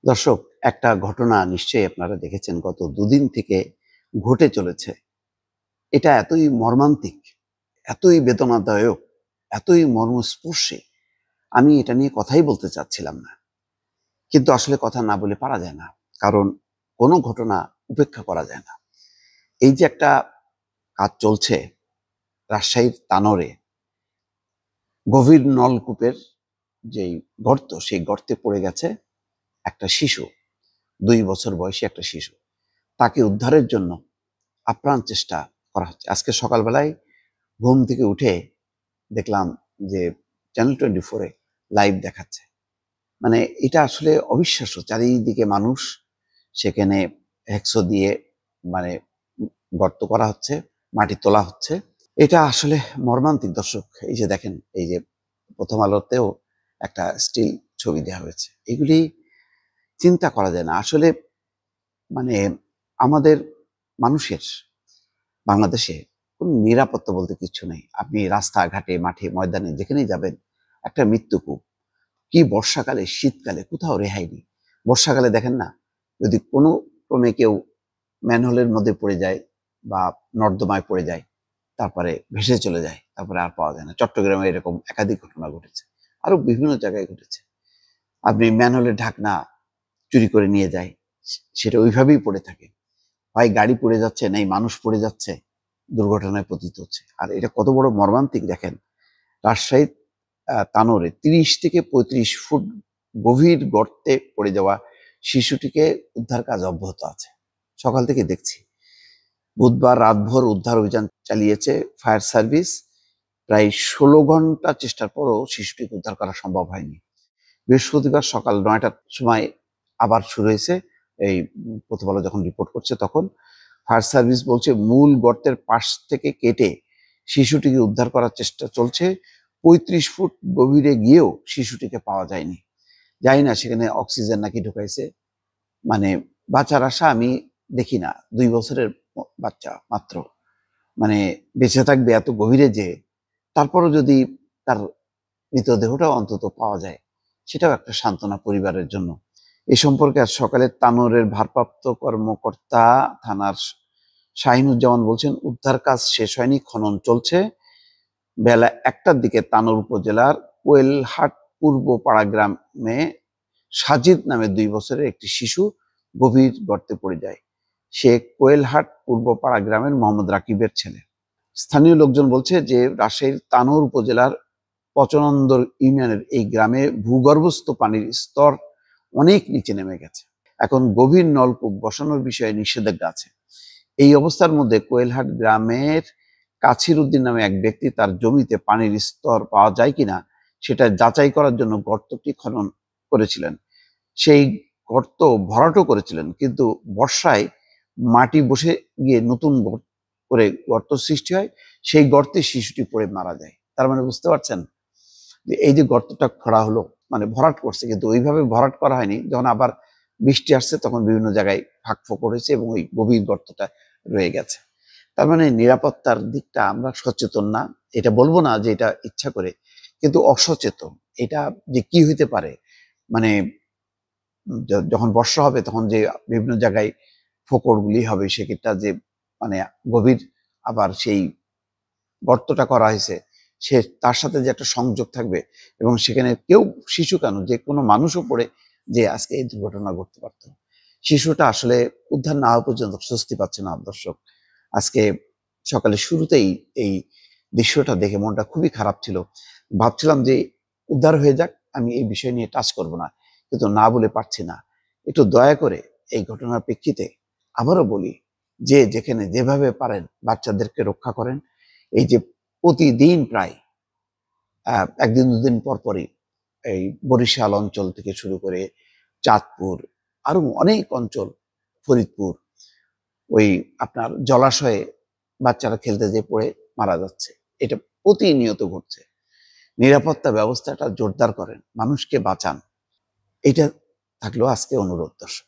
দর্শক, একটা ঘটনা নিশ্চয়ই আপনারা দেখেছেন, গত দুদিন থেকে ঘটে চলেছে। এটা এতই মর্মান্তিক, এতই বেদনাদায়ক, এতই মর্মস্পর্শী, আমি এটা নিয়ে কথাই বলতে চাচ্ছিলাম না। কিন্তু আসলে কথা না বলে পারা যায় না, কারণ কোনো ঘটনা উপেক্ষা করা যায় না। এই যে একটা কাজ চলছে রাজশাহীর তানোরে, গভীর নলকূপের যেই গর্ত, সেই গর্তে পড়ে গেছে একটা শিশু, 2 বছর বয়সী একটা শিশু। তাকে উদ্ধারের জন্য আপ্রাণ চেষ্টা করা হচ্ছে। আজকে সকালবেলায় ঘুম থেকে উঠে দেখলাম যে চ্যানেল 24-এ লাইভ দেখাচ্ছে। মানে এটা আসলে অবিশ্বাস্য। চারিদিকে মানুষ, সেখানে হ্যাকসো দিয়ে মানে গর্ত করা হচ্ছে, মাটি তোলা হচ্ছে। এটা আসলে মর্মান্তিক দর্শক। এই যে দেখেন, এই যে প্রথম আলোতেও একটা স্টিল ছবি দেওয়া হয়েছে। এগুলি চিন্তা করা যায় না আসলে। মানে আমাদের মানুষের বাংলাদেশে কোনো নিরাপত্তা বলতে কিছু নেই। আপনি রাস্তাঘাটে, মাঠে, ময়দানে যেখানেই যাবেন একটা মৃত্যুকূপ। কি বর্ষাকালে, শীতকালে কোথাও রেহাই নেই। বর্ষাকালে দেখেন না, যদি কোনো ক্রমে কেউ ম্যানহোলের মধ্যে পড়ে যায় বা নর্দমায় পড়ে যায়, তারপরে ভেসে চলে যায়, তারপরে আর পাওয়া যায় না। চট্টগ্রামে এরকম একাধিক ঘটনা ঘটেছে, আরো বিভিন্ন জায়গায় ঘটেছে। আপনি ম্যানহোলের ঢাকনা চুরি করে নিয়ে যায়, সেটা ওইভাবেই পড়ে থাকে। হয় গাড়ি পড়ে যাচ্ছে, নাই মানুষ পড়ে যাচ্ছে, দুর্ঘটনায় পতিত হচ্ছে। আর এটা কত বড় মর্মান্তিক দেখেন। রাজশাহীর তানোরে 30 থেকে 35 ফুট গভীর গর্তে পড়ে যাওয়া শিশুটিকে উদ্ধার কাজ অব্যাহত আছে। সকাল থেকে দেখছি, বুধবার রাতভর উদ্ধার অভিযান চালিয়েছে ফায়ার সার্ভিস। প্রায় 16 ঘন্টা চেষ্টার পরও শিশুটিকে উদ্ধার করা সম্ভব হয়নি। বৃহস্পতিবার সকাল 9টার সময় আবার শুরু হয়েছে। এই প্রথম আলো যখন রিপোর্ট করছে, তখন ফায়ার সার্ভিস বলছে মূল গর্তের পাশ থেকে কেটে শিশুটিকে উদ্ধার করার চেষ্টা চলছে। 35 ফুট গভীরে গিয়েও শিশুটিকে পাওয়া যায়নি। জানি না সেখানে অক্সিজেন নাকি ঢুকাইছে। মানে বাঁচার আশা আমি দেখি না। 2 বছরের বাচ্চা মাত্র, মানে বেঁচে থাকবে এত গভীরে যে, তারপরও যদি তার মৃতদেহটাও অন্তত পাওয়া যায়, সেটাও একটা সান্ত্বনা পরিবারের জন্য। এ সম্পর্কে আজ সকালে তানোরের ভারপ্রাপ্ত কর্মকর্তা থানার শাহিনুজ্জামান বলছেন, উদ্ধার কাজ শেষ হয়নি, খনন চলছে। বেলা 1টার দিকে তানোর উপজেলার কোয়েলহাট পূর্ব পাড়া গ্রামে সাজিদ নামে 2 বছরের একটি শিশু গভীর গর্তে পড়ে যায়। সে কোয়েলহাট পূর্ব পাড়া গ্রামের মোহাম্মদ রাকিবের ছেলে। স্থানীয় লোকজন বলছে যে রাজশাহীর তানোর উপজেলার পচনন্দর ইউনিয়নের এই গ্রামে ভূগর্ভস্থ পানির স্তর অনেক নিচে নেমে গেছে। এখন গভীর নলকূপ বসানোর বিষয়ে নিষেধাজ্ঞা আছে। এই অবস্থার মধ্যে কোয়েলহাট গ্রামের কাছির উদ্দিন নামে এক ব্যক্তি তার জমিতে পানির স্তর পাওয়া যায় কিনা সেটা যাচাই করার জন্য গর্তটি খনন করেছিলেন। সেই গর্ত ভরাটও করেছিলেন, কিন্তু বর্ষায় মাটি বসে গিয়ে নতুন করে গর্ত সৃষ্টি হয়। সেই গর্তে শিশুটি পড়ে মারা যায়। তার মানে বুঝতে পারছেন যে এই যে গর্তটা খোঁড়া হলো, মানে ভরাট করছে, কিন্তু ওইভাবে ভরাট করা হয়নি। যখন আবার বৃষ্টি আসছে, তখন বিভিন্ন জায়গায় ফাঁক ফোকর হয়েছে এবং ওই গভীর গর্তটা রয়ে গেছে। তার মানে নিরাপত্তার দিকটা আমরা সচেতন না। এটা বলবো না যে এটা ইচ্ছা করে, কিন্তু অসচেতন। এটা যে কি হইতে পারে, মানে যখন বর্ষা হবে তখন যে বিভিন্ন জায়গায় ফোকরগুলি হবে, সেক্ষেত্রে যে মানে গভীর, আবার সেই গর্তটা করা হয়েছে, সে তার সাথে যে একটা সংযোগ থাকবে, এবং সেখানে কেউ, শিশু কেন, যে কোনো মানুষও পড়ে যে আজকে এই দুর্ঘটনা ঘটতে পারত। শিশুটা আসলে উদ্ধার না হওয়া পর্যন্ত স্বস্তি পাচ্ছে না দর্শক। আজকে সকালে শুরুতেই এই দৃশ্যটা দেখে মনটা খুবই খারাপ ছিল। ভাবছিলাম যে উদ্ধার হয়ে যাক, আমি এই বিষয় নিয়ে টাচ করব না, কিন্তু না বলে পারছি না। একটু দয়া করে এই ঘটনার প্রেক্ষিতে আবারও বলি, যে যেখানে যেভাবে পারেন বাচ্চাদেরকে রক্ষা করেন। এই যে প্রতিদিন প্রায় একদিন দুদিন পর পরই এই বরিশাল অঞ্চল থেকে শুরু করে চাঁদপুর, আরো অনেক অঞ্চল, ফরিদপুর, ওই আপনার জলাশয়ে বাচ্চারা খেলতে যেয়ে পড়ে মারা যাচ্ছে। এটা প্রতিনিয়ত ঘটছে। নিরাপত্তা ব্যবস্থাটা জোরদার করেন, মানুষকে বাঁচান। এটা থাকলো আজকে অনুরোধ দর্শক।